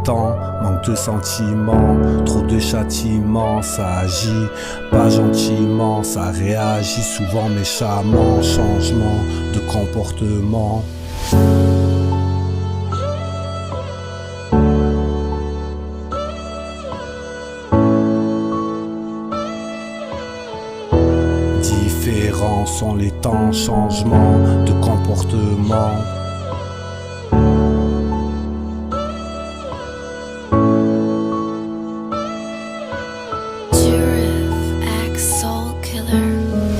temps, manque de sentiments, trop de châtiments, ça agit pas gentiment, ça réagit souvent méchamment, changement de comportement. Différents sont les temps, changement de comportement.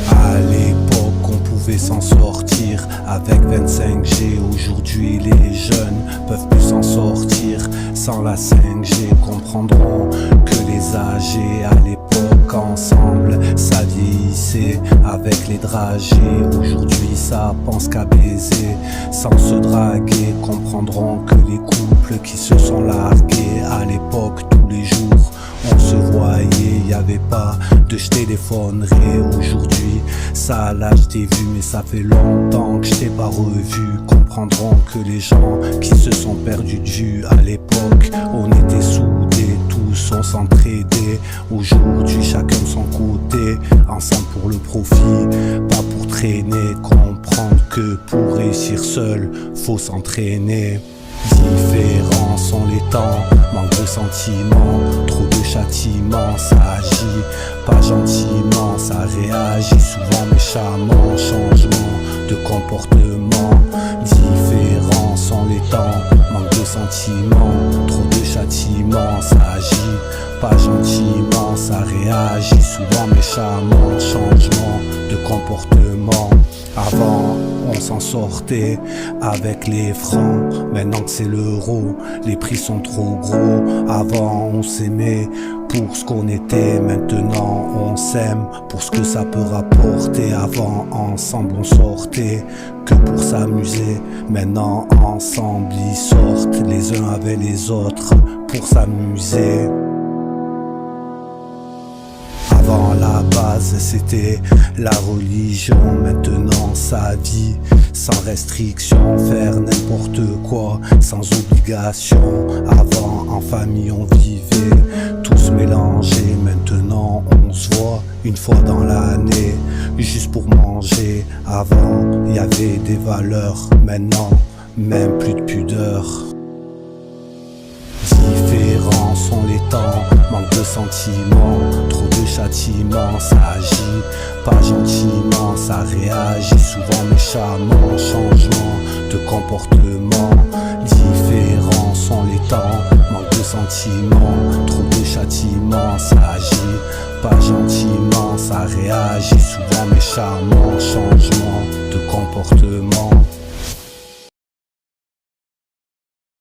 À l'époque on pouvait s'en sortir avec 25G. Aujourd'hui les jeunes peuvent plus s'en sortir sans la 5G. Comprendront que les âgés à l'époque ensemble ça vieillissait avec les dragées. Aujourd'hui ça pense qu'à baiser sans se draguer. Comprendront que les couples qui se sont largués à l'époque tous les jours on se voyait, y avait pas de je téléphonerai. Aujourd'hui ça là je t'ai vu mais ça fait longtemps que je t'ai pas revu. Comprendront que les gens qui se sont perdus de vue à l'époque on était soudés, tous on s'entraidait. Aujourd'hui chacun de son côté, ensemble pour le profit, pas pour traîner. Comprendre que pour réussir seul faut s'entraîner. Différents sont les temps, manque de sentiments, trop de châtiments, ça agit pas gentiment, ça réagit souvent méchamment, changement de comportement. Différents sont les temps, manque de sentiments, trop de châtiments, ça agit pas gentiment, ça réagit souvent méchamment, changement de comportement. Avant on s'en sortait avec les francs, maintenant que c'est l'euro, les prix sont trop gros. Avant on s'aimait pour ce qu'on était, maintenant on s'aime pour ce que ça peut rapporter. Avant ensemble on sortait que pour s'amuser, maintenant ensemble ils sortent les uns avec les autres pour s'amuser. Avant la base c'était la religion, maintenant sa vie sans restriction, faire n'importe quoi sans obligation. Avant en famille on vivait tous mélangés, maintenant on se voit une fois dans l'année juste pour manger. Avant il y avait des valeurs, maintenant même plus de pudeur. Différents sont les temps, manque de sentiments, trop de châtiments, ça agit pas gentiment, ça réagit souvent méchamment, changement de comportement. Différents sont les temps, manque de sentiments, trop de châtiments, ça agit pas gentiment, ça réagit souvent méchamment, changement de comportement.